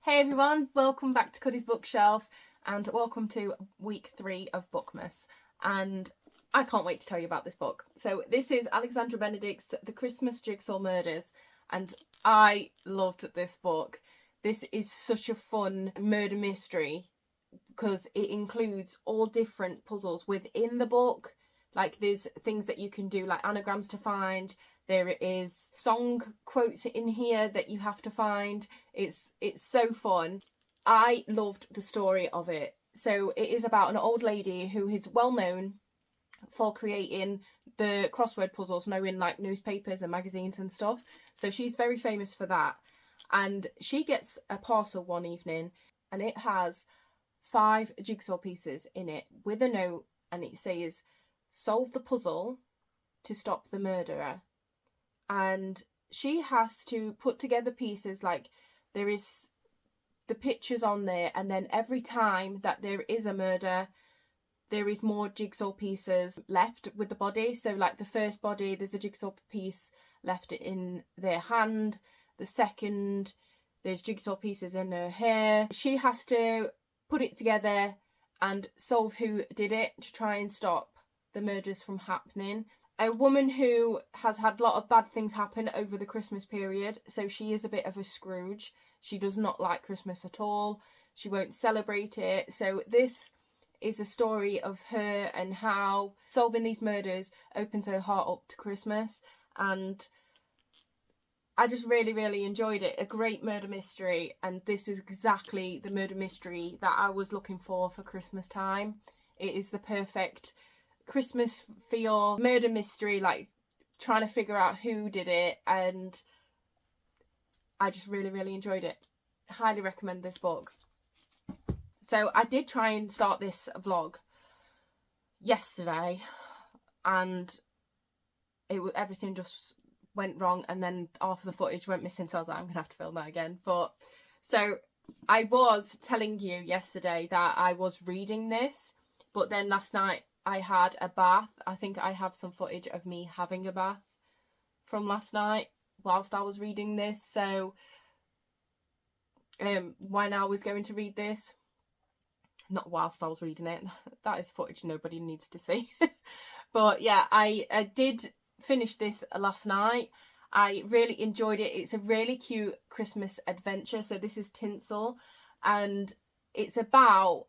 Hey everyone, welcome back to Cuddy's Bookshelf and welcome to week 3 of Bookmas. And I can't wait to tell you about this book. So this is Alexandra Benedict's The Christmas Jigsaw Murders, and I loved this book. This is such a fun murder mystery because it includes all different puzzles within the book. Like there's things that you can do like anagrams to find. There is song quotes in here that you have to find. It's so fun. I loved the story of it. So it is about an old lady who is well known for creating the crossword puzzles, knowing like newspapers and magazines and stuff. So she's very famous for that. And she gets a parcel one evening and it has 5 jigsaw pieces in it with a note, and it says, "Solve the puzzle to stop the murderer." And she has to put together pieces, like there is the pictures on there, and then every time that there is a murder, there is more jigsaw pieces left with the body. So like the first body, there's a jigsaw piece left in their hand. The second, there's jigsaw pieces in her hair. She has to put it together and solve who did it to try and stop the murders from happening. A woman who has had a lot of bad things happen over the Christmas period, so she is a bit of a Scrooge. She does not like Christmas at all. She won't celebrate it. So this is a story of her and how solving these murders opens her heart up to Christmas. And I just really enjoyed it. A great murder mystery, and this is exactly the murder mystery that I was looking for Christmas time. It is the perfect Christmas feel murder mystery, like trying to figure out who did it, and I just really enjoyed it. Highly recommend this book. So I did try and start this vlog yesterday, and everything just went wrong, and then half of the footage went missing, so I was like, I'm gonna have to film that again. But so I was telling you yesterday that I was reading this, but then last night I had a bath. I think I have some footage of me having a bath from last night whilst I was reading this. So when I was going to read this, not whilst I was reading it, that is footage nobody needs to see. But yeah, I did finish this last night. I really enjoyed it. It's a really cute Christmas adventure. So this is Tinsel, and it's about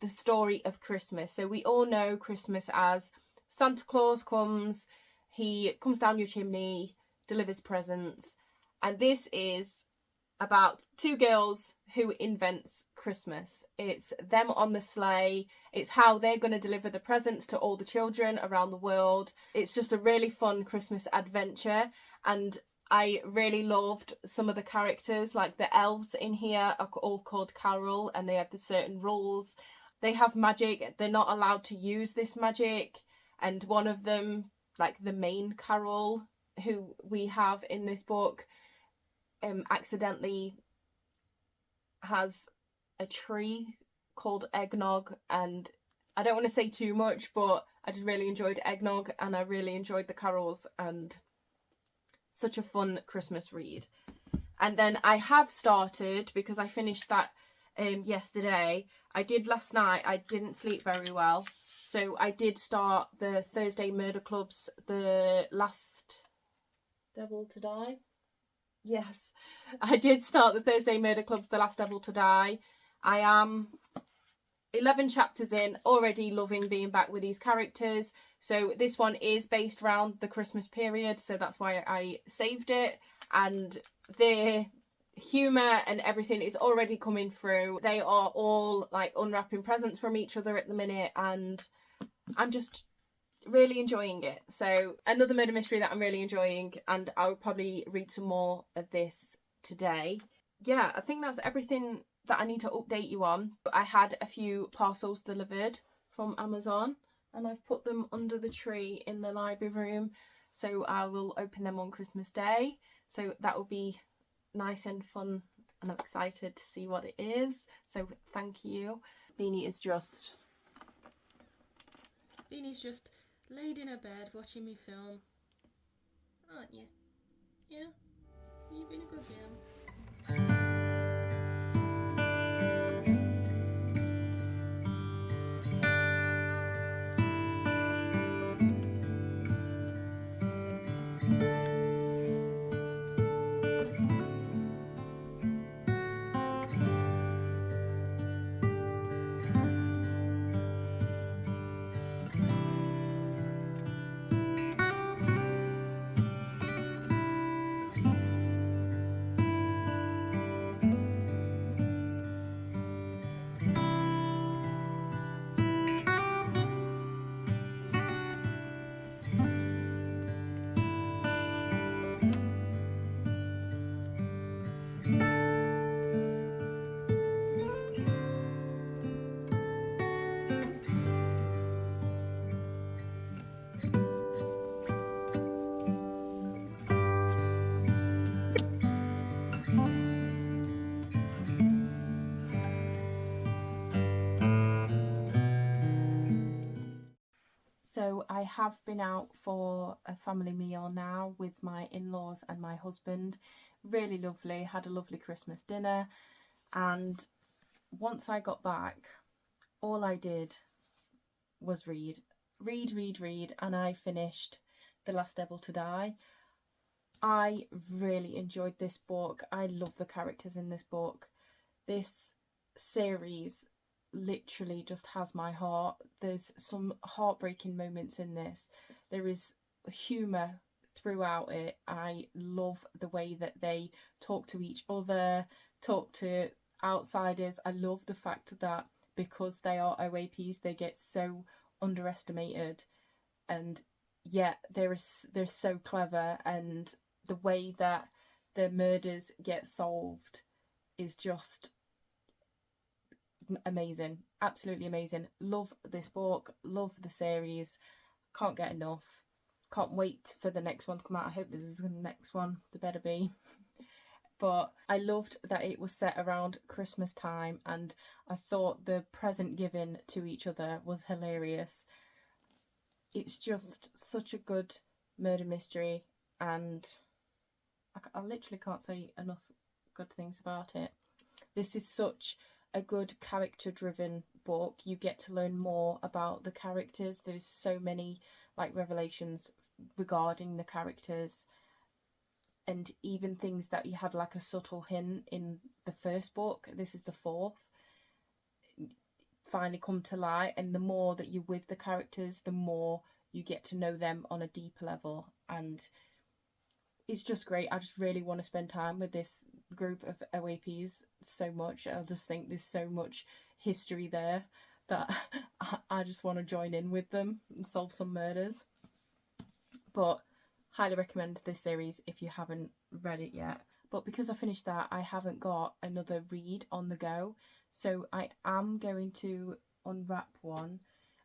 the story of Christmas. So we all know Christmas as Santa Claus comes, he comes down your chimney, delivers presents, and this is about 2 girls who invents Christmas. It's them on the sleigh. It's how they're going to deliver the presents to all the children around the world. It's just a really fun Christmas adventure, and I really loved some of the characters. Like the elves in here are all called Carol, and they have the certain rules. They have magic. They're not allowed to use this magic, and one of them, like the main Carol who we have in this book, accidentally has a tree called eggnog, and I don't want to say too much, but I just really enjoyed eggnog, and I really enjoyed the carols, and such a fun Christmas read. And then I have started, because I finished that yesterday, I did last night. I didn't sleep very well, so I did start the Thursday Murder Club's The Last Devil to Die. Yes, I did start the Thursday Murder Club's The Last Devil to Die. I am 11 chapters in, already loving being back with these characters. So this one is based around the Christmas period, so that's why I saved it. And the humour and everything is already coming through. They are all like unwrapping presents from each other at the minute, and I'm just really enjoying it. So another murder mystery that I'm really enjoying, and I will probably read some more of this today. Yeah, I think that's everything that I need to update you on. I had a few parcels delivered from Amazon, and I've put them under the tree in the library room, so I will open them on Christmas Day. So that will be nice and fun, and I'm excited to see what it is. So thank you. Beanie's just laid in her bed watching me film, aren't you? Yeah, you've been a good girl. So I have been out for a family meal now with my in-laws and my husband. Really lovely, had a lovely Christmas dinner, and once I got back, all I did was read, and I finished The Last Devil to Die. I really enjoyed this book. I love the characters in this book. This series literally just has my heart. There's some heartbreaking moments in this. There is humour throughout it. I love the way that they talk to each other, talk to outsiders. I love the fact that because they are OAPs, they get so underestimated, and yet they're so clever, and the way that the murders get solved is just amazing. Absolutely amazing. Love this book, love the series, can't get enough. Can't wait for the next one to come out. I hope this is the next one, there better be. But I loved that it was set around Christmas time, and I thought the present given to each other was hilarious. It's just such a good murder mystery, and I literally can't say enough good things about it. This is such a good character-driven book. You get to learn more about the characters. There's so many like revelations regarding the characters, and even things that you had like a subtle hint in the first book, this is the fourth, finally come to light. And the more that you're with the characters, the more you get to know them on a deeper level, and it's just great. I just really want to spend time with this group of OAPs so much. I just think there's so much history there that I just want to join in with them and solve some murders. But highly recommend this series if you haven't read it yet. But because I finished that, I haven't got another read on the go. So I am going to unwrap one.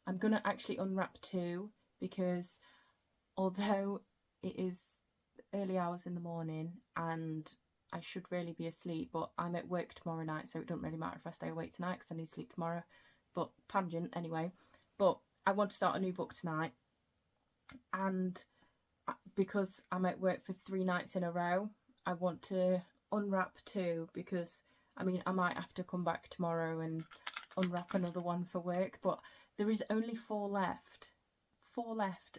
I'm going to actually unwrap two, because although it is early hours in the morning and I should really be asleep, but I'm at work tomorrow night, so it doesn't really matter if I stay awake tonight because I need to sleep tomorrow. But tangent anyway. But I want to start a new book tonight, and because I'm at work for 3 nights in a row, I want to unwrap two, because I mean I might have to come back tomorrow and unwrap another one for work, but there is only 4 left,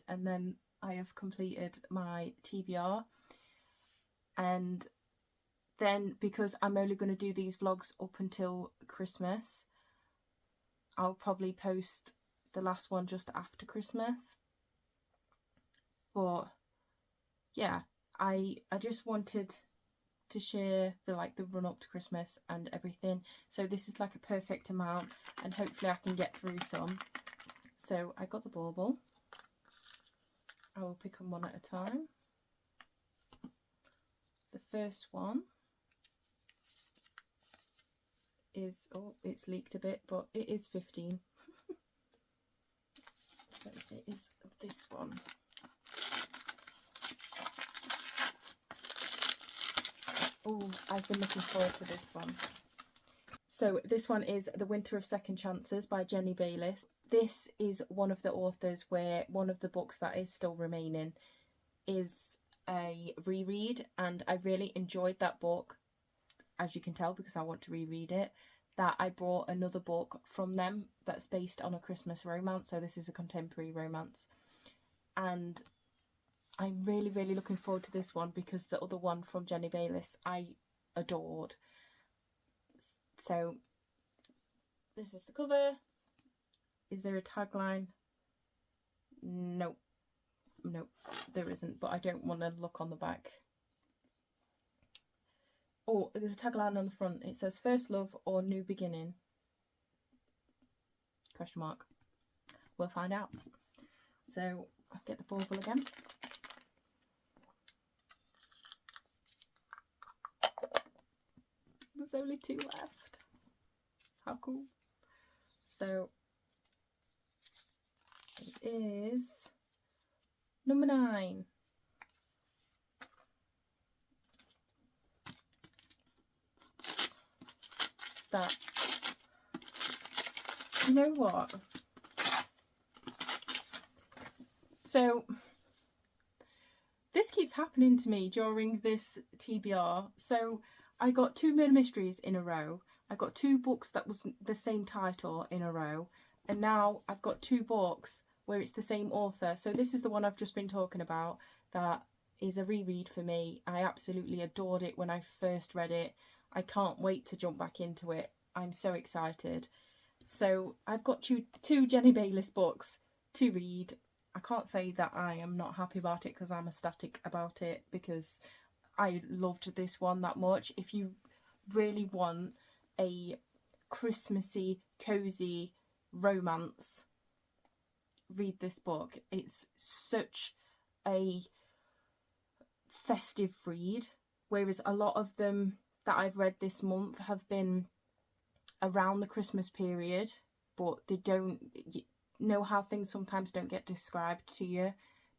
and then I have completed my TBR. And then because I'm only going to do these vlogs up until Christmas, I'll probably post the last one just after Christmas. But yeah, I just wanted to share the run up to Christmas and everything. So this is like a perfect amount, and hopefully I can get through some. So I got the bauble. I will pick them one at a time. The first one is, oh, it's leaked a bit, but it is 15. So it is this one. Oh, I've been looking forward to this one. So this one is The Winter of Second Chances by Jenny Bayliss. This is one of the authors where one of the books that is still remaining is a reread, and I really enjoyed that book, as you can tell because I want to reread it, that I brought another book from them that's based on a Christmas romance. So this is a contemporary romance, and I'm really, really looking forward to this one because the other one from Jenny Bayliss I adored. So this is the cover. Is there a tagline? Nope. Nope, there isn't, but I don't want to look on the back. Oh, there's a tagline on the front. It says first love or new beginning? Question mark. We'll find out. So I'll get the bauble again. There's only 2 left. How cool. So it is number 9. That, you know what? So this keeps happening to me during this TBR. So I got 2 murder mysteries in a row. I got 2 books that was the same title in a row. And now I've got 2 books where it's the same author. So this is the one I've just been talking about that is a reread for me. I absolutely adored it when I first read it. I can't wait to jump back into it. I'm so excited. So I've got 2 Jenny Bayliss books to read. I can't say that I am not happy about it because I'm ecstatic about it, because I loved this one that much. If you really want a Christmassy, cosy romance, read this book. It's such a festive read, whereas a lot of them that I've read this month have been around the Christmas period, but they don't know how things sometimes don't get described to you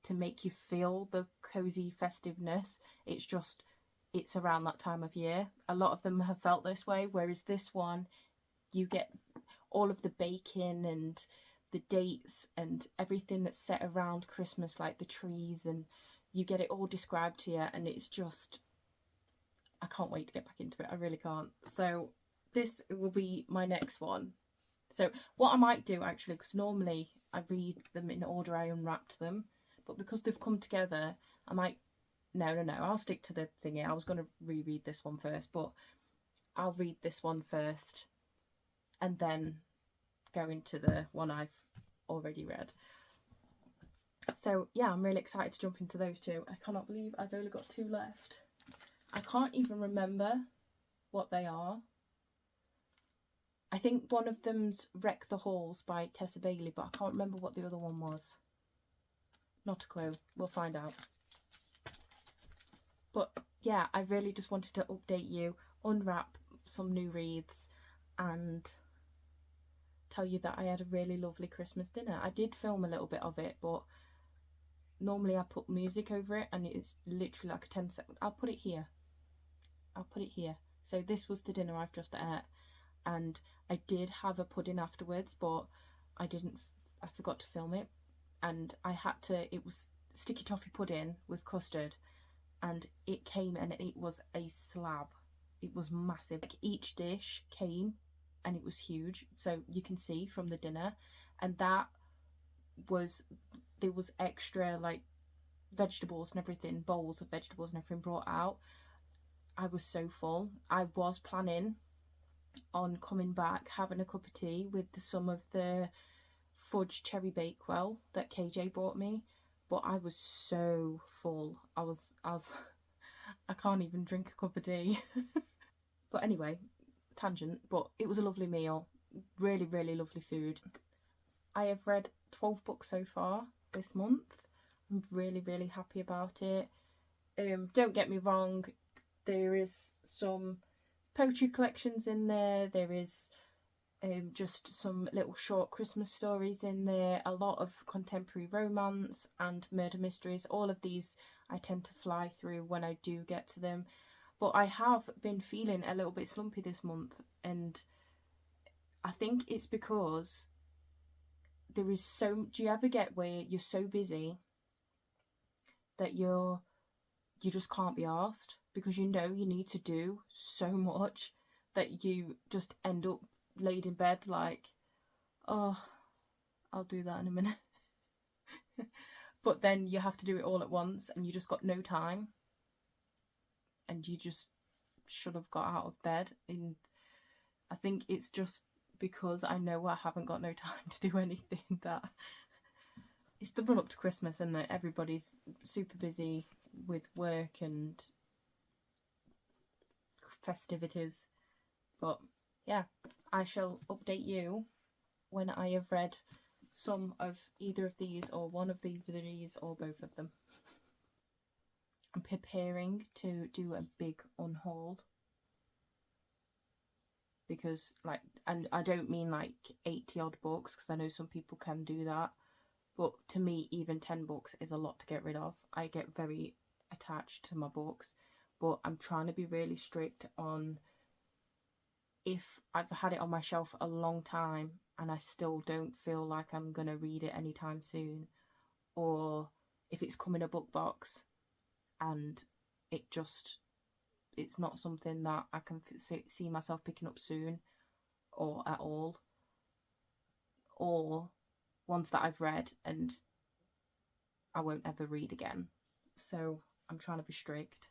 to make you feel the cozy festiveness. It's around that time of year. A lot of them have felt this way, whereas this one, you get all of the baking and the dates and everything that's set around Christmas, like the trees, and you get it all described to you, and it's just, I can't wait to get back into it. I really can't. So this will be my next one. So what I might do, actually, because normally I read them in order I unwrapped them, but because they've come together, I might, no, I'll stick to the thingy. I was going to reread this one first, but I'll read this one first and then go into the one I've already read. So yeah, I'm really excited to jump into those 2. I cannot believe I've only got 2 left. I can't even remember what they are. I think one of them's Wreck the Halls by Tessa Bailey, but I can't remember what the other one was. Not a clue. We'll find out. But yeah, I really just wanted to update you, unwrap some new reads, and tell you that I had a really lovely Christmas dinner. I did film a little bit of it, but normally I put music over it and it's literally like a 10-second. I'll put it here. So this was the dinner I've just ate, and I did have a pudding afterwards, but I forgot to film it, and it was sticky toffee pudding with custard, and it came and it was a slab. It was massive. Like, each dish came and it was huge, so you can see from the dinner, and there was extra like vegetables and everything, bowls of vegetables and everything brought out. I was so full. I was planning on coming back, having a cup of tea with some of the fudge cherry bakewell that KJ bought me, but I was so full. I can't even drink a cup of tea. But anyway, tangent, but it was a lovely meal. Really, really lovely food. I have read 12 books so far this month. I'm really, really happy about it. Don't get me wrong, there is some poetry collections in there. There is just some little short Christmas stories in there. A lot of contemporary romance and murder mysteries. All of these I tend to fly through when I do get to them. But I have been feeling a little bit slumpy this month, and I think it's because there is do you ever get where you're so busy that you just can't be arsed, because you know you need to do so much that you just end up laid in bed like, oh, I'll do that in a minute. But then you have to do it all at once and you just got no time, and you just should have got out of bed. And I think it's just because I know I haven't got no time to do anything that it's the run up to Christmas, and that everybody's super busy with work and festivities. But yeah, I shall update you when I have read some of either of these, or one of these, or both of them. I'm preparing to do a big unhaul, because and I don't mean like 80 odd books, because I know some people can do that, but to me even 10 books is a lot to get rid of. I get very attached to my books, but I'm trying to be really strict on, if I've had it on my shelf a long time and I still don't feel like I'm gonna read it anytime soon, or if it's come in a book box and it's not something that I can see myself picking up soon or at all, or ones that I've read and I won't ever read again. So I'm trying to be strict.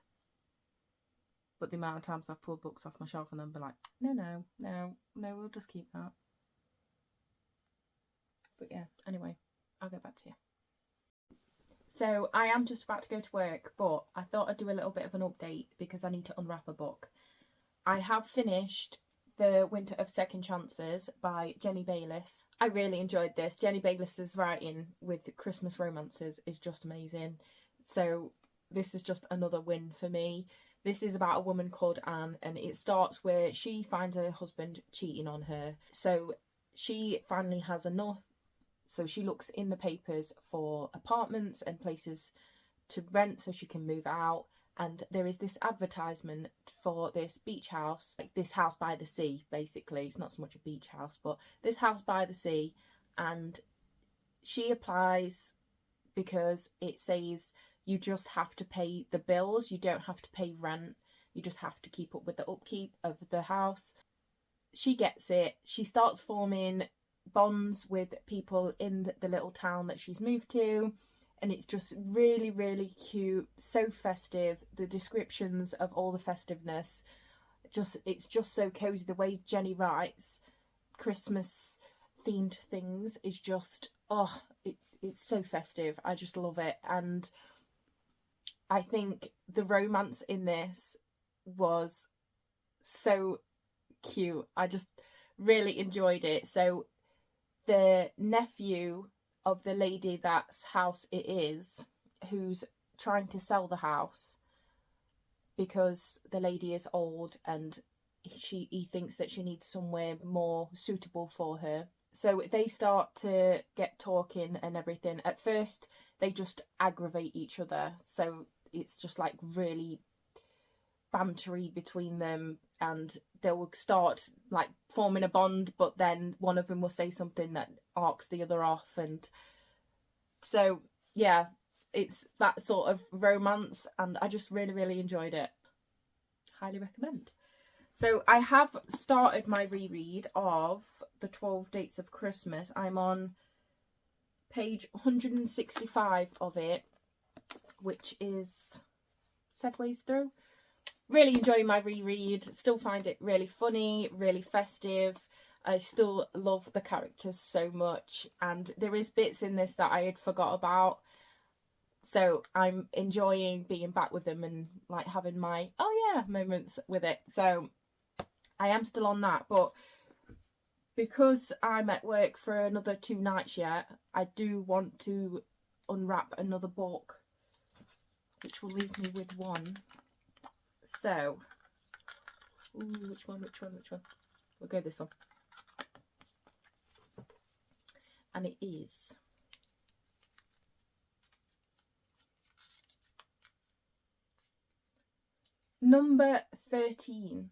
But the amount of times I've pulled books off my shelf and then be like, no, we'll just keep that. But yeah, anyway, I'll get back to you. So I am just about to go to work, but I thought I'd do a little bit of an update because I need to unwrap a book. I have finished The Winter of Second Chances by Jenny Bayliss. I really enjoyed this. Jenny Bayliss's writing with Christmas romances is just amazing. So this is just another win for me. This is about a woman called Anne, and it starts where she finds her husband cheating on her. So she finally has enough. So she looks in the papers for apartments and places to rent so she can move out. And there is this advertisement for this beach house, like this house by the sea, basically. It's not so much a beach house, but this house by the sea. And she applies because it says you just have to pay the bills. You don't have to pay rent. You just have to keep up with the upkeep of the house. She gets it. She starts forming bonds with people in the little town that she's moved to. And it's just really, really cute, so festive. The descriptions of all the festiveness, it's just so cozy. The way Jenny writes Christmas themed things is just, it's so festive. I just love it. And I think the romance in this was so cute. I just really enjoyed it. So the nephew of the lady that's house it is, who's trying to sell the house because the lady is old and he thinks that she needs somewhere more suitable for her. So they start to get talking and everything. At first they just aggravate each other, so it's just like really bantery between them, and they will start like forming a bond, but then one of them will say something that arcs the other off. And so yeah, it's that sort of romance, and I just really, really enjoyed it. Highly recommend. So I have started my reread of The 12 Dates of Christmas. I'm on page 165 of it, which is segues through. Really enjoying my reread. Still find it really funny, really festive. I still love the characters so much, and there is bits in this that I had forgot about. So I'm enjoying being back with them and like having my oh yeah moments with it. So I am still on that, but because I'm at work for another 2 nights yet, I do want to unwrap another book, which will leave me with one. So, which one? We'll go this one. And it is number 13.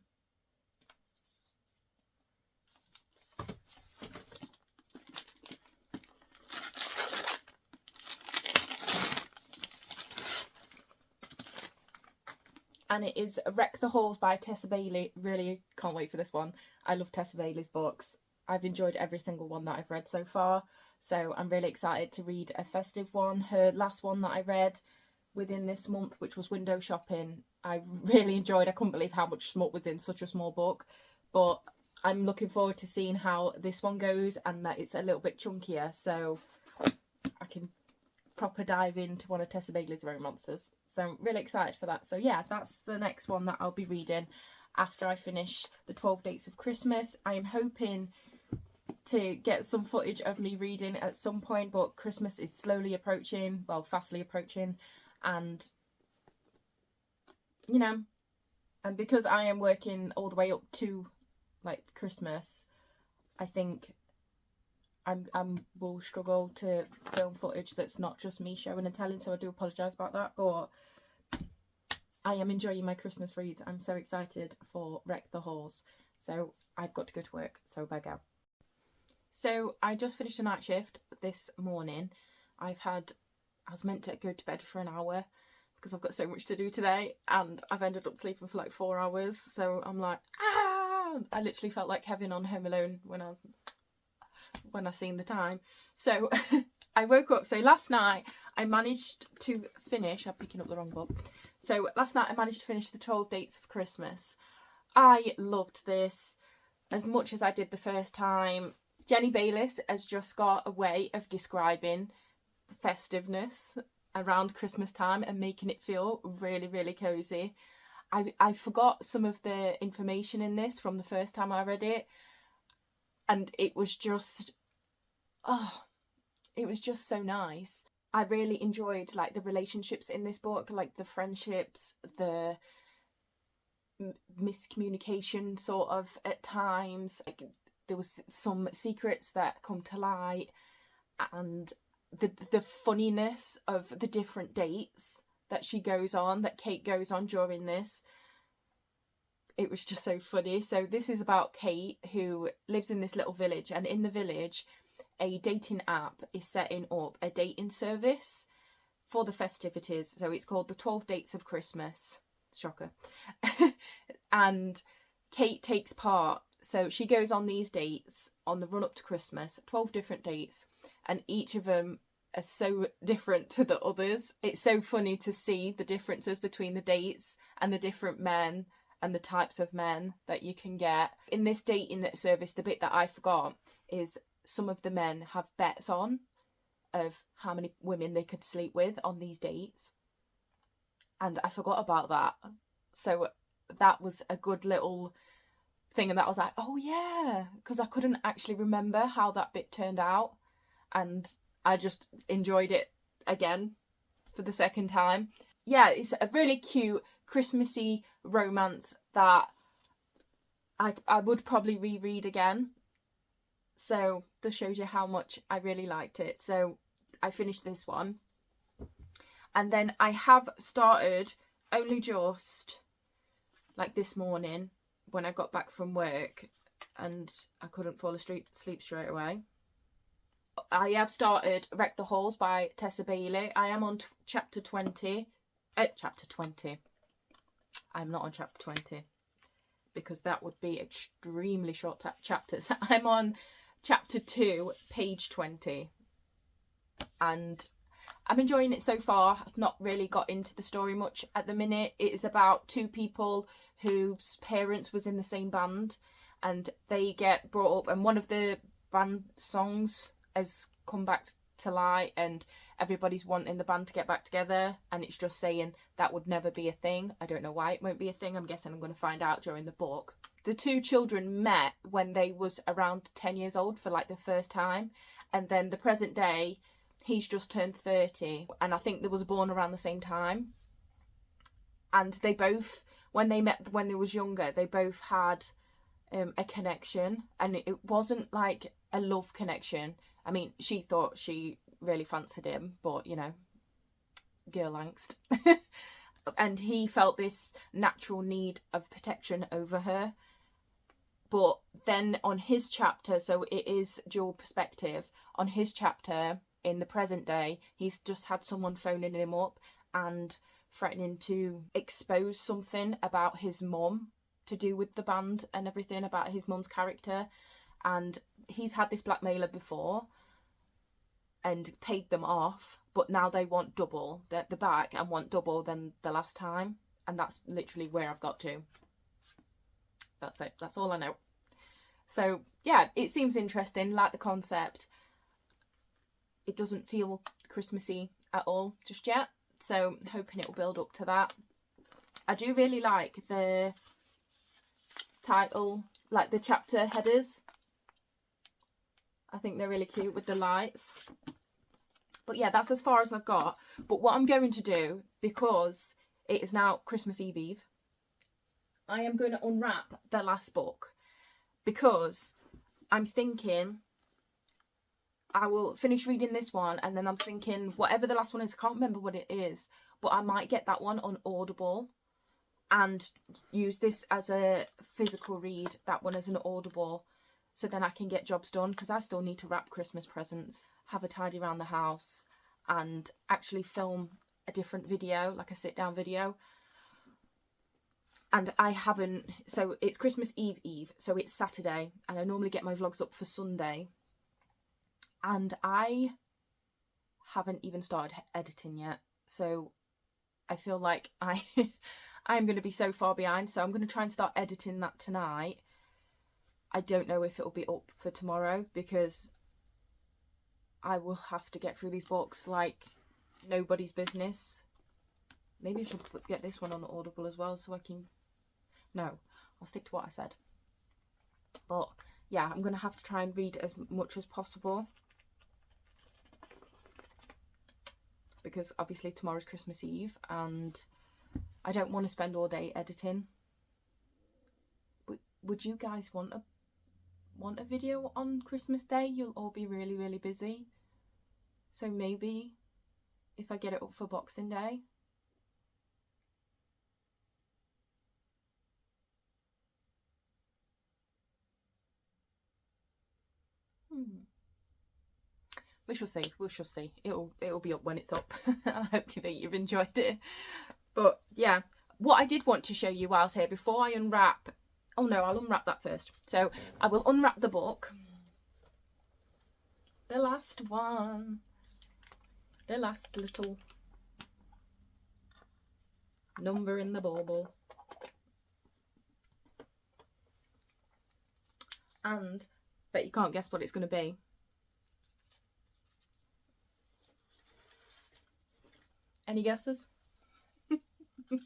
And it is Wreck the Halls by Tessa Bailey. Really can't wait for this one. I love Tessa Bailey's books. I've enjoyed every single one that I've read so far. So I'm really excited to read a festive one. Her last one that I read within this month, which was Window Shopping, I really enjoyed. I couldn't believe how much smut was in such a small book. But I'm looking forward to seeing how this one goes, and that it's a little bit chunkier. So I can proper dive into one of Tessa Bailey's romances. So I'm really excited for that. So yeah, that's the next one that I'll be reading after I finish The 12 Dates of Christmas. I am hoping to get some footage of me reading at some point, but Christmas is slowly approaching, well, fastly approaching, and you know, and because I am working all the way up to like Christmas, I think I will struggle to film footage that's not just me showing and telling, so I do apologise about that, but I am enjoying my Christmas reads. I'm so excited for Wreck the Halls. So I've got to go to work, so bye go. So I just finished a night shift this morning. I've had I was meant to go to bed for an hour because I've got so much to do today, and I've ended up sleeping for like 4 hours. So I'm like, ah! I literally felt like Kevin on Home Alone when I seen the time. So I woke up. So last night I managed to finish. I'm picking up the wrong book. So last night I managed to finish the 12 Dates of Christmas. I loved this as much as I did the first time. Jenny Bayliss has just got a way of describing festiveness around Christmas time and making it feel really, really cozy. I forgot some of the information in this from the first time I read it, and it was just so nice. I really enjoyed like the relationships in this book, like the friendships, the miscommunication sort of at times. Like, there was some secrets that come to light, and the funniness of the different dates that Kate goes on during this. It was just so funny. So this is about Kate, who lives in this little village, and in the village a dating app is setting up a dating service for the festivities. So it's called the 12 Dates of Christmas. Shocker. And Kate takes part. So she goes on these dates on the run up to Christmas, 12 different dates, and each of them are so different to the others. It's so funny to see the differences between the dates and the different men and the types of men that you can get. In this dating service, the bit that I forgot is some of the men have bets on of how many women they could sleep with on these dates. And I forgot about that. So that was a good little thing, and that was like, oh yeah, because I couldn't actually remember how that bit turned out, and I just enjoyed it again for the second time. Yeah, it's a really cute Christmassy romance that I would probably reread again. So this shows you how much I really liked it. So I finished this one, and then I have started only just like this morning when I got back from work, and I couldn't fall asleep straight away. I have started Wreck the Halls by Tessa Bailey. I am on chapter 20. Chapter 20. I'm not on chapter 20 because that would be extremely short chapters. I'm on chapter 2, page 20. And I'm enjoying it so far. I've not really got into the story much at the minute. It is about two people whose parents was in the same band, and they get brought up, and one of the band songs has come back to light, and everybody's wanting the band to get back together, and it's just saying that would never be a thing. I don't know why it won't be a thing. I'm guessing I'm going to find out during the book. The two children met when they was around 10 years old for like the first time, and then the present day he's just turned 30, and I think they was born around the same time. And they both, when they met when they was younger, they both had a connection, and it wasn't like a love connection. I mean, she thought she really fancied him, but you know, girl angst. And he felt this natural need of protection over her. But then on his chapter, so it is dual perspective, on his chapter in the present day, he's just had someone phoning him up and threatening to expose something about his mum to do with the band and everything, about his mum's character. And he's had this blackmailer before and paid them off, but now they want double. They're back and want double than the last time. And that's literally where I've got to. That's it. That's all I know. So yeah, it seems interesting, like the concept. It doesn't feel Christmassy at all just yet, so hoping it will build up to that. I do really like the title, like the chapter headers. I think they're really cute with the lights. But yeah, that's as far as I've got. But what I'm going to do, because it is now Christmas Eve, I am going to unwrap the last book, because I'm thinking I will finish reading this one, and then I'm thinking whatever the last one is, I can't remember what it is, but I might get that one on Audible and use this as a physical read, that one as an Audible, so then I can get jobs done, because I still need to wrap Christmas presents, have a tidy around the house, and actually film a different video, like a sit down video. And I haven't, so it's Christmas Eve, so it's Saturday, and I normally get my vlogs up for Sunday. And I haven't even started editing yet. So I feel like I'm going to be so far behind. So I'm going to try and start editing that tonight. I don't know if it'll be up for tomorrow, because I will have to get through these books like nobody's business. Maybe I should get this one on Audible as well, so I can... No, I'll stick to what I said. But yeah, I'm going to have to try and read as much as possible, because obviously tomorrow's Christmas Eve and I don't want to spend all day editing. Would you guys want a video on Christmas Day? You'll all be really, really busy. So maybe if I get it up for Boxing Day. We shall see. We shall see. It'll be up when it's up. I hope that you've enjoyed it. But yeah, what I did want to show you whilst here before I unwrap. Oh no, I'll unwrap that first. So I will unwrap the book. The last one. The last little number in the bauble. And bet you can't guess what it's going to be. Any guesses?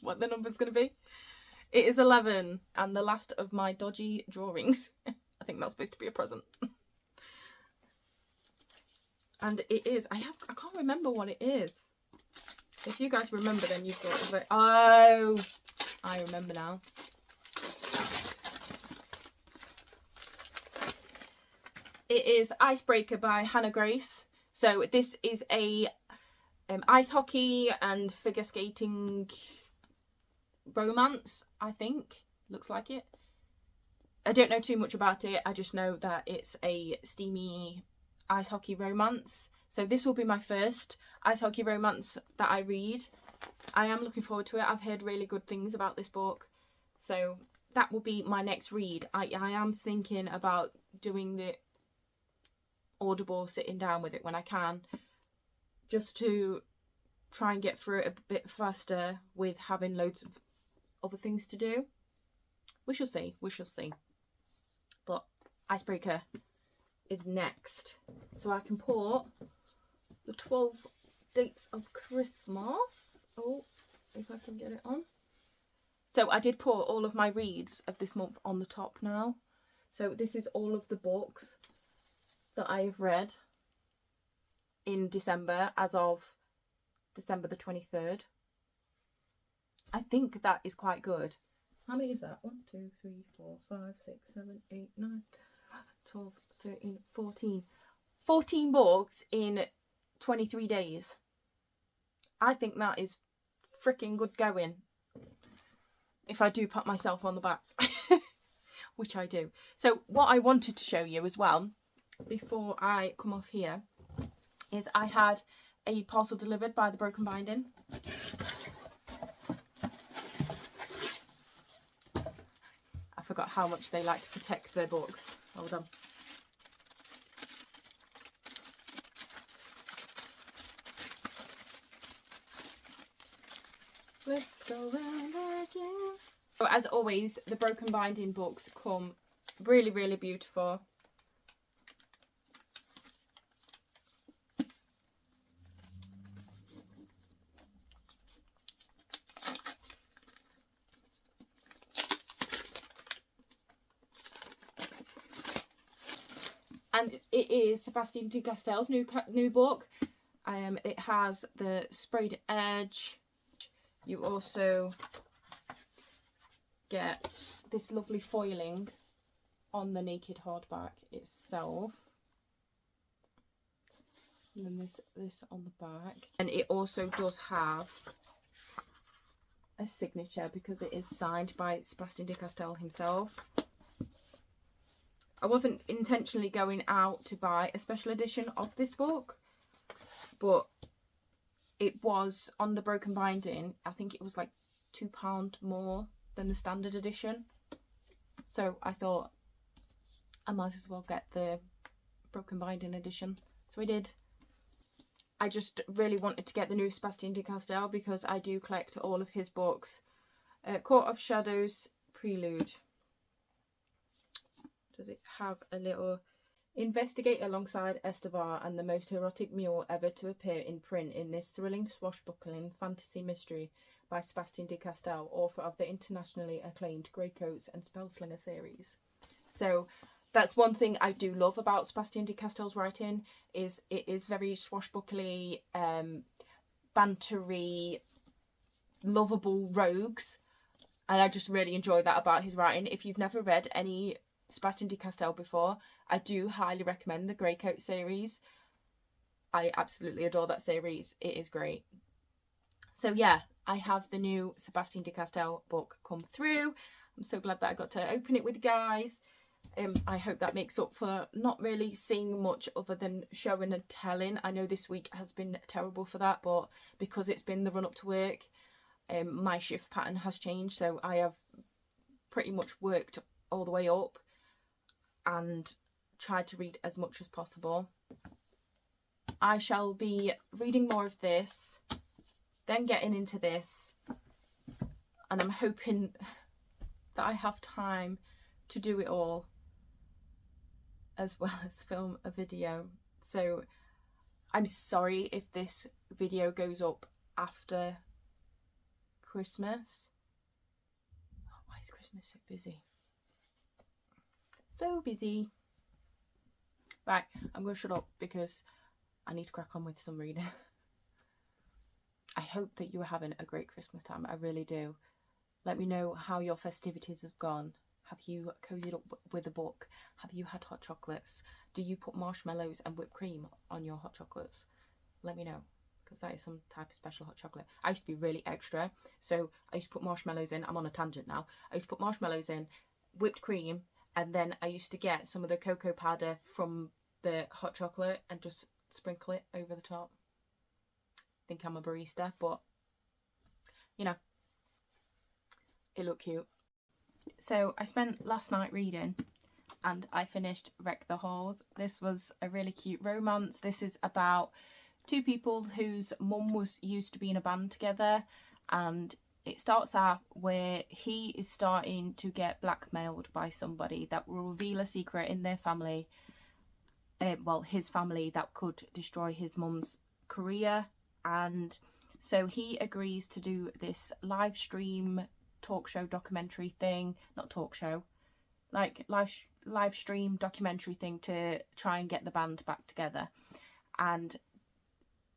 What the number's going to be? It is 11, and the last of my dodgy drawings. I think that's supposed to be a present. And it is. I can't remember what it is. If you guys remember, then you've got it. Oh, I remember now. It is Icebreaker by Hannah Grace. So this is a ice hockey and figure skating romance, I think. Looks like it. I don't know too much about it. I just know that it's a steamy ice hockey romance. So this will be my first ice hockey romance that I read. I am looking forward to it. I've heard really good things about this book. So that will be my next read. I am thinking about doing the Audible, sitting down with it when I can, just to try and get through it a bit faster with having loads of other things to do. We shall see. We shall see. But Icebreaker is next. So I can put the 12 dates of Christmas. Oh, if I can get it on. So I did put all of my reads of this month on the top now. So this is all of the books that I have read in December as of December the 23rd. I think that is quite good. How many is that? 1, 2, 3, 4, 5, 6, 7, 8, 9, 12, 13, 14. 14 books in 23 days. I think that is freaking good going. If I do pat myself on the back. Which I do. So what I wanted to show you as well, before I come off here, is I had a parcel delivered by the Broken Binding. I forgot how much they like to protect their books. Hold on. Let's go round again. So as always, the Broken Binding books come really, really beautiful. And it is Sebastian de Castel's new book. It has the sprayed edge. You also get this lovely foiling on the naked hardback itself. And then this on the back. And it also does have a signature because it is signed by Sebastian de Castel himself. I wasn't intentionally going out to buy a special edition of this book, but it was on the broken binding. I think it was like £2 more than the standard edition. So I thought I might as well get the broken binding edition. So I did. I just really wanted to get the new Sebastian de Castell because I do collect all of his books. Court of Shadows Prelude. Does it have a little... Investigate alongside Estevar and the most erotic mule ever to appear in print in this thrilling swashbuckling fantasy mystery by Sebastian de Castell, author of the internationally acclaimed Greycoats and Spellslinger series. So that's one thing I do love about Sebastian de Castell's writing, is it is very swashbuckly, bantery, lovable rogues, and I just really enjoy that about his writing. If you've never read any Sebastian de Castell before, I do highly recommend the Greycoat series. I absolutely adore that series. It is great. So yeah, I have the new Sebastian de Castell book come through. I'm so glad that I got to open it with you guys. I hope that makes up for not really seeing much other than showing and telling. I know this week has been terrible for that, but because it's been the run up to work, my shift pattern has changed, so I have pretty much worked all the way up and tried to read as much as possible. I shall be reading more of this, then getting into this, and I'm hoping that I have time to do it all as well as film a video. So I'm sorry if this video goes up after Christmas. Oh, why is Christmas so busy? So busy. Right, I'm going to shut up because I need to crack on with some reading. I hope that you are having a great Christmas time. I really do. Let me know how your festivities have gone. Have you cozied up with a book? Have you had hot chocolates? Do you put marshmallows and whipped cream on your hot chocolates? Let me know, because that is some type of special hot chocolate. I used to be really extra, so I used to put marshmallows in. I'm on a tangent now. I used to put marshmallows in, whipped cream, and then I used to get some of the cocoa powder from the hot chocolate and just sprinkle it over the top. I think I'm a barista, but you know, it looked cute. So I spent last night reading and I finished Wreck the Halls. This was a really cute romance. This is about two people whose mum used to be in a band together, and it starts out where he is starting to get blackmailed by somebody that will reveal a secret in their family, well, his family, that could destroy his mum's career. And so he agrees to do this live stream talk show documentary thing, not talk show, like live stream documentary thing to try and get the band back together. And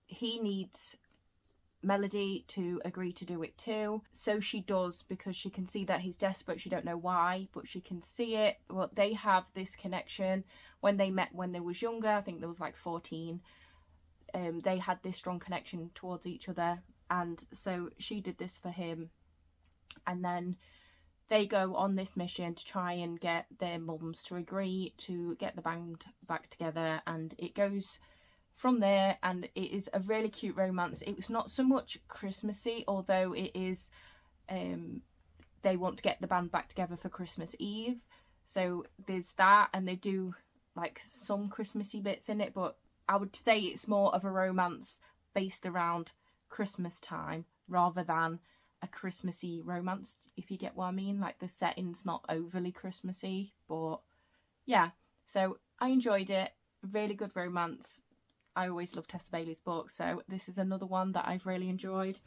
he needs Melody to agree to do it too. So she does, because she can see that he's desperate. She don't know why, but she can see it. Well, they have this connection. When they met when they was younger, I think there was like 14, they had this strong connection towards each other, and so she did this for him. And then they go on this mission to try and get their mums to agree to get the band back together, and it goes from there. And it is a really cute romance. It was not so much Christmassy, although it is, they want to get the band back together for Christmas Eve, so there's that, and they do like some Christmassy bits in it, but I would say it's more of a romance based around Christmas time rather than a Christmassy romance, if you get what I mean. Like the setting's not overly Christmassy, but yeah, so I enjoyed it. Really good romance. I always love Tessa Bailey's books, so this is another one that I've really enjoyed.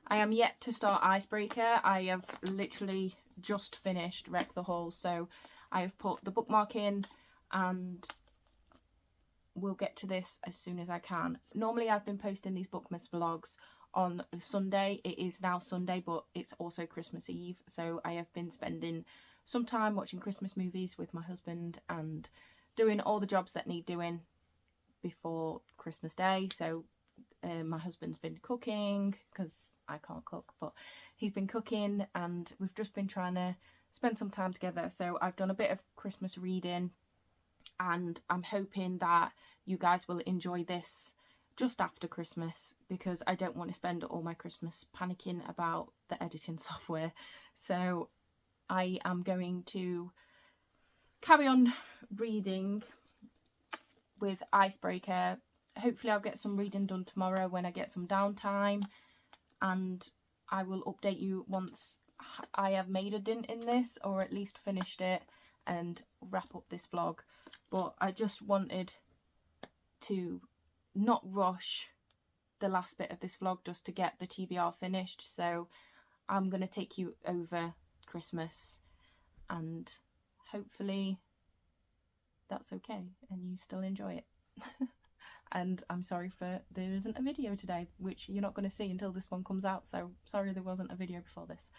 I am yet to start Icebreaker. I have literally just finished Wreck the Halls, so I have put the bookmark in and we'll get to this as soon as I can. Normally I've been posting these Bookmas vlogs on Sunday. It is now Sunday, but it's also Christmas Eve, so I have been spending some time watching Christmas movies with my husband and doing all the jobs that need doing before Christmas Day. So my husband's been cooking, because I can't cook, but he's been cooking, and we've just been trying to spend some time together. So I've done a bit of Christmas reading, and I'm hoping that you guys will enjoy this just after Christmas, because I don't want to spend all my Christmas panicking about the editing software. So I am going to carry on reading with Icebreaker. Hopefully I'll get some reading done tomorrow when I get some downtime, and I will update you once I have made a dent in this, or at least finished it, and wrap up this vlog. But I just wanted to not rush the last bit of this vlog just to get the TBR finished. So I'm going to take you over Christmas, and hopefully that's okay and you still enjoy it. And I'm sorry for there isn't a video today, which you're not going to see until this one comes out, so sorry there wasn't a video before this.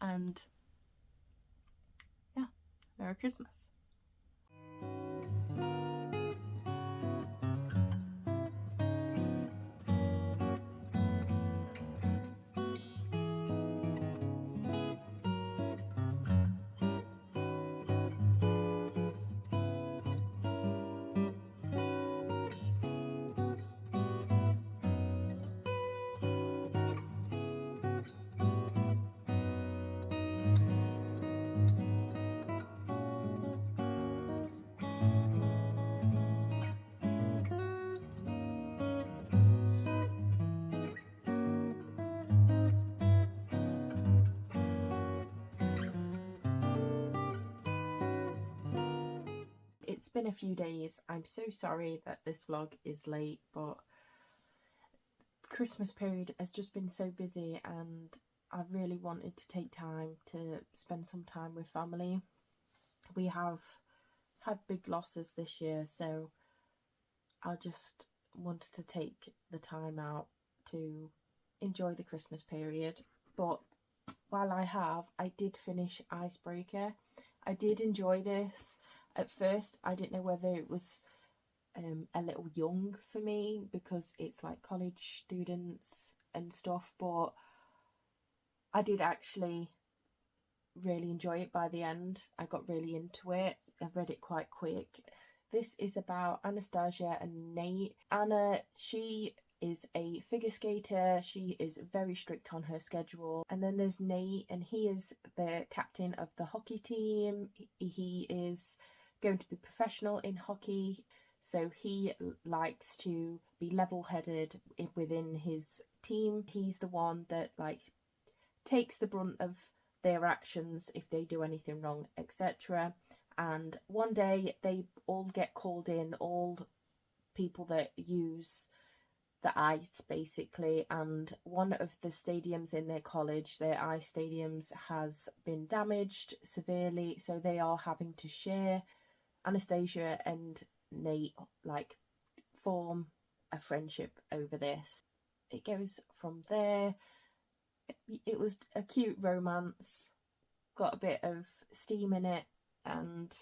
And yeah, Merry Christmas. It's been a few days. I'm so sorry that this vlog is late, but Christmas period has just been so busy, and I really wanted to take time to spend some time with family. We have had big losses this year, so I just wanted to take the time out to enjoy the Christmas period. But while I did finish Icebreaker. I did enjoy this. At first I didn't know whether it was a little young for me, because it's like college students and stuff, but I did actually really enjoy it by the end. I got really into it. I read it quite quick. This is about Anastasia and Nate. Anna, she is a figure skater. She is very strict on her schedule. And then there's Nate, and he is the captain of the hockey team. He is going to be professional in hockey, so he likes to be level-headed within his team. He's the one that like takes the brunt of their actions if they do anything wrong, etc. And one day they all get called in, all people that use the ice basically, and one of the stadiums in their college, their ice stadiums, has been damaged severely, so they are having to share. Anastasia and Nate like form a friendship over this. It goes from there. It was a cute romance, got a bit of steam in it, and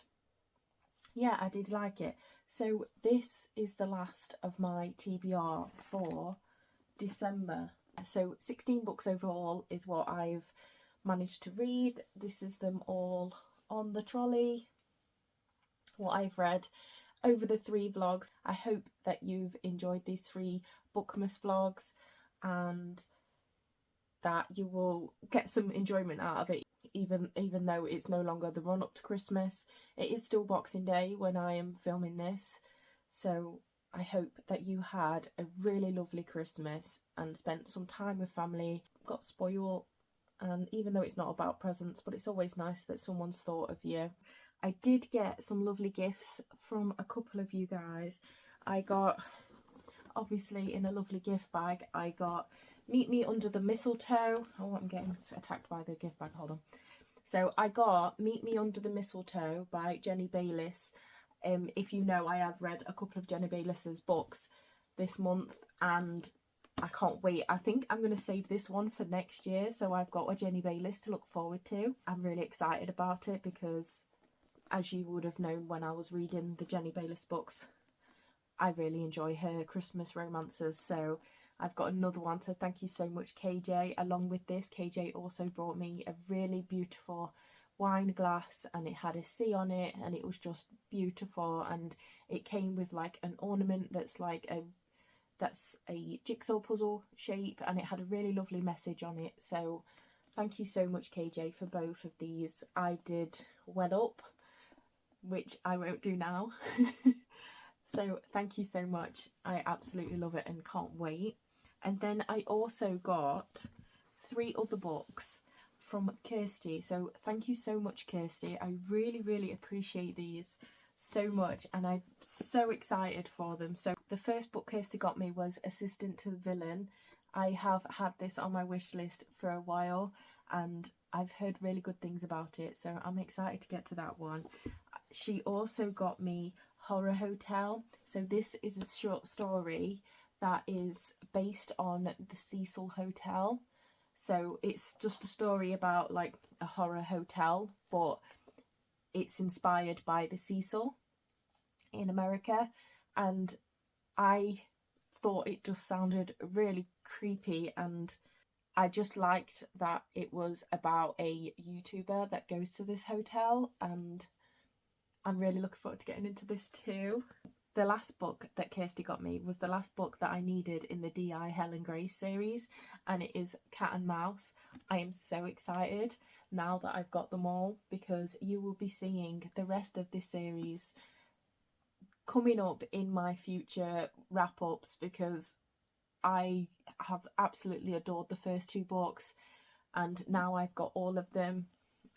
yeah, I did like it. So this is the last of my TBR for December. So 16 books overall is what I've managed to read. This is them all on the trolley, what I've read over the 3 vlogs. I hope that you've enjoyed these 3 Bookmas vlogs, and that you will get some enjoyment out of it, even though it's no longer the run up to Christmas. It is still Boxing Day when I am filming this, so I hope that you had a really lovely Christmas and spent some time with family, got spoiled, and even though it's not about presents, but it's always nice that someone's thought of you. I did get some lovely gifts from a couple of you guys. I got, obviously in a lovely gift bag, I got Meet Me Under the Mistletoe. Oh, I'm getting attacked by the gift bag, hold on. So I got Meet Me Under the Mistletoe by Jenny Bayliss. If you know, I have read a couple of Jenny Bayliss's books this month, and I can't wait. I think I'm going to save this one for next year, so I've got a Jenny Bayliss to look forward to. I'm really excited about it because, as you would have known when I was reading the Jenny Bayliss books, I really enjoy her Christmas romances, so I've got another one. So thank you so much, KJ. Along with this, KJ also brought me a really beautiful wine glass, and it had a C on it, and it was just beautiful, and it came with like an ornament that's like that's a jigsaw puzzle shape, and it had a really lovely message on it. So thank you so much, KJ, for both of these. I did well up, which I won't do now. So thank you so much. I absolutely love it and can't wait. And then I also got 3 other books from Kirsty. So thank you so much, Kirsty. I really appreciate these so much, and I'm so excited for them. So the first book Kirsty got me was Assistant to the Villain. I have had this on my wish list for a while, and I've heard really good things about it, so I'm excited to get to that one. She also got me Horror Hotel. So this is a short story that is based on the Cecil Hotel. So it's just a story about like a horror hotel, but it's inspired by the Cecil in America. And I thought it just sounded really creepy, and I just liked that it was about a YouTuber that goes to this hotel, and I'm really looking forward to getting into this too. The last book that Kirsty got me was the last book that I needed in the DI Helen Grace series, and it is Cat and Mouse. I am so excited now that I've got them all, because you will be seeing the rest of this series coming up in my future wrap-ups, because I have absolutely adored the first 2 books, and now I've got all of them.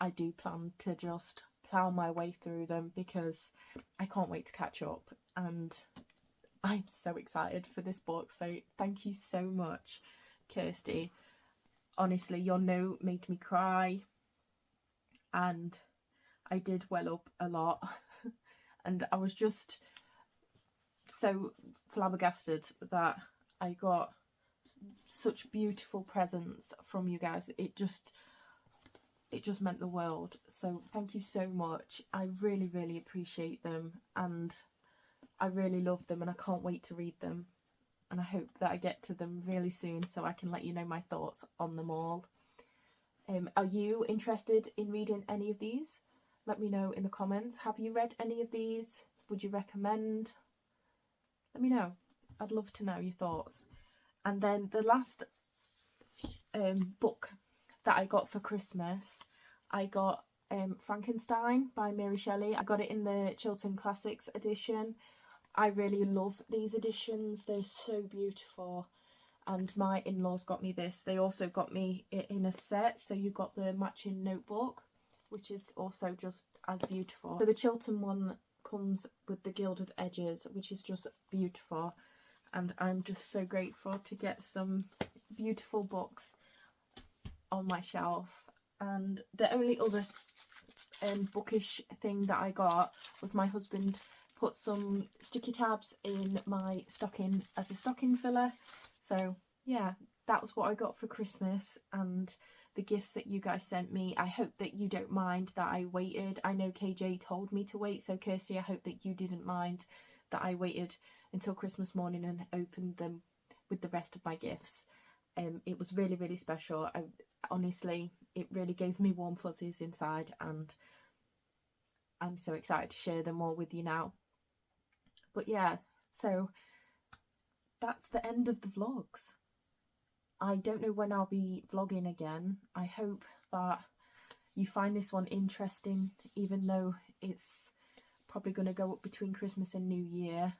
I do plan to just plough my way through them, because I can't wait to catch up, and I'm so excited for this book. So thank you so much, Kirsty. Honestly, your note made me cry, and I did well up a lot. And I was just so flabbergasted that I got such beautiful presents from you guys. It just meant the world. So thank you so much. I really appreciate them, and I really love them, and I can't wait to read them, and I hope that I get to them really soon so I can let you know my thoughts on them all. Are you interested in reading any of these? Let me know in the comments. Have you read any of these? Would you recommend? Let me know. I'd love to know your thoughts. And then the last book that I got for Christmas, I got Frankenstein by Mary Shelley. I got it in the Chiltern Classics edition. I really love these editions. They're so beautiful. And my in-laws got me this. They also got me it in a set. So you got the matching notebook, which is also just as beautiful. So the Chiltern one comes with the gilded edges, which is just beautiful. And I'm just so grateful to get some beautiful books on my shelf. And the only other bookish thing that I got was my husband put some sticky tabs in my stocking as a stocking filler. So yeah, that was what I got for Christmas, and the gifts that you guys sent me. I hope that you don't mind that I waited. I know KJ told me to wait, so Kirsty, I hope that you didn't mind that I waited until Christmas morning and opened them with the rest of my gifts. It was really special. Honestly, it really gave me warm fuzzies inside, and I'm so excited to share them all with you now. But yeah, so that's the end of the vlogs. I don't know when I'll be vlogging again. I hope that you find this one interesting, even though it's probably going to go up between Christmas and New Year.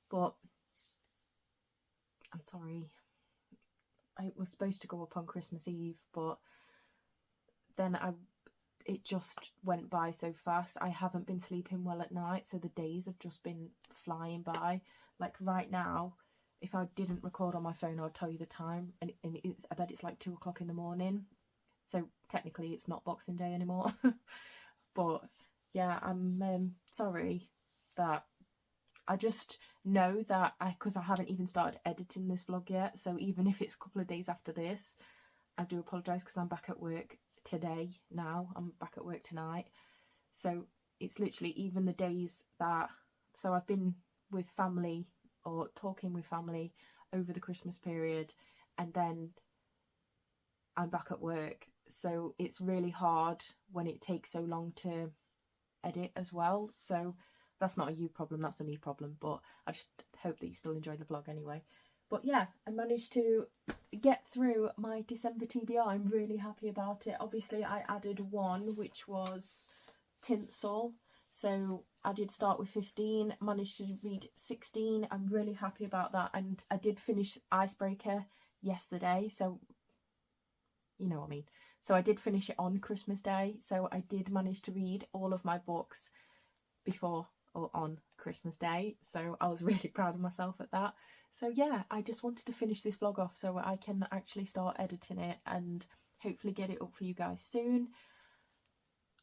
But I'm sorry, it was supposed to go up on Christmas Eve, but then it just went by so fast. I haven't been sleeping well at night, so the days have just been flying by. Like right now, if I didn't record on my phone, I'd tell you the time, and I bet it's like 2 o'clock in the morning. So technically it's not Boxing Day anymore. But yeah, I'm sorry that I just know that because I haven't even started editing this vlog yet, so even if it's a couple of days after this, I do apologise, because I'm back at work today now. I'm back at work tonight. So it's literally even the days that, so I've been with family or talking with family over the Christmas period, and then I'm back at work. So it's really hard when it takes so long to edit as well. So That's not a you problem, that's a me problem, but I just hope that you still enjoyed the vlog anyway. But yeah, I managed to get through my December TBR. I'm really happy about it. Obviously, I added one, which was tinsel. So I did start with 15, managed to read 16. I'm really happy about that. And I did finish Icebreaker yesterday, so you know what I mean. So I did finish it on Christmas Day. So I did manage to read all of my books before or on Christmas Day. So I was really proud of myself at that. So yeah, I just wanted to finish this vlog off so I can actually start editing it and hopefully get it up for you guys soon.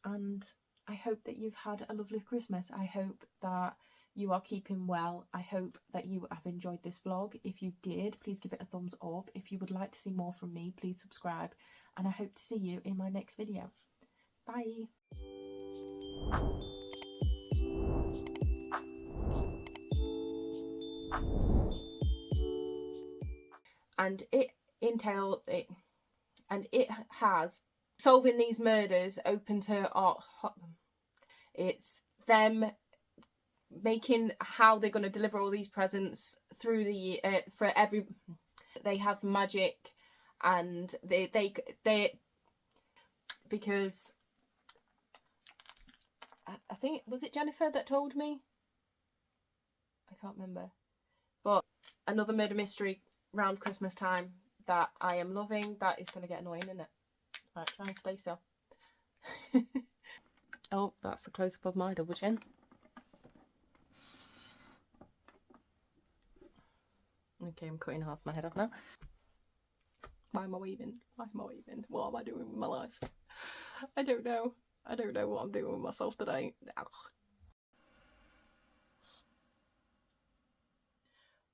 And I hope that you've had a lovely Christmas. I hope that you are keeping well. I hope that you have enjoyed this vlog. If you did, please give it a thumbs up. If you would like to see more from me, please subscribe. And I hope to see you in my next video. Bye. And it has solving these murders open to art. It's them making how they're going to deliver all these presents through the for every. They have magic, and they because I think, was it Jennifer that told me? I can't remember, but another murder mystery round Christmas time that I am loving. That is going to get annoying, isn't it? Right, try and stay still. Oh, that's the close-up of my double chin. Okay, I'm cutting half my head off now. Why am I weaving? Why am I weaving? What am I doing with my life? I don't know. I don't know what I'm doing with myself today.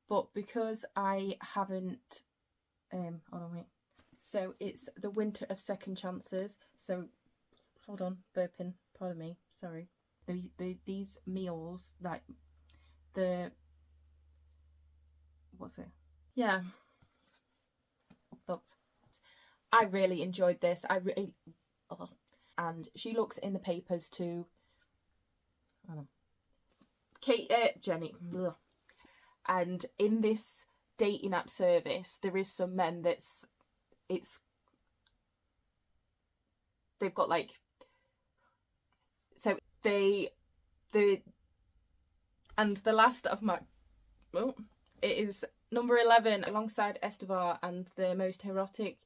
But because I haven't, hold on, wait. So it's the winter of second chances. So, hold on, burping, pardon me, sorry. These meals, like, what's it? Yeah. But I really enjoyed this. And she looks in the papers to, Jenny, ugh. And in this dating app service, there is some men they've got like, so and the last of my, it is number 11 alongside Estevar and the most erotic.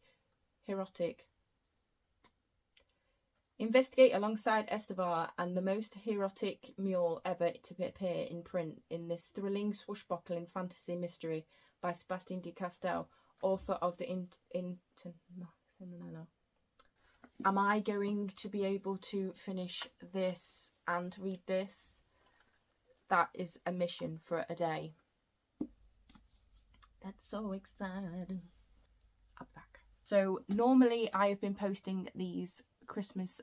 Investigate alongside Estevar and the most erotic mule ever to appear in print in this thrilling swashbuckling fantasy mystery by Sebastian de Castell, author of the Am I going to be able to finish this and read this? That is a mission for a day. That's so exciting. I'm back. So normally I have been posting these Christmas,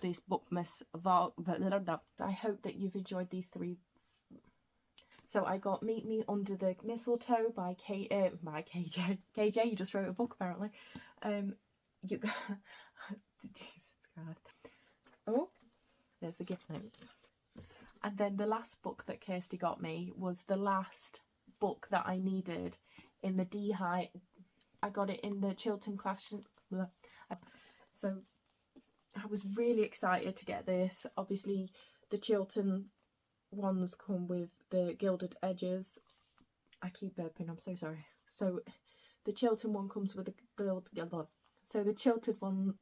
these Bookmas vlog. I hope that you've enjoyed these 3. So I got Meet Me Under the Mistletoe by KJ. KJ, you just wrote a book apparently. Jesus Christ. Oh, there's the gift notes. And then the last book that Kirsty got me was the last book that I needed in the D-High. I got it in the Chiltern class. So I was really excited to get this. Obviously the Chiltern ones come with the gilded edges. I keep burping, I'm so sorry. So the Chiltern one comes with the so the Chilted one,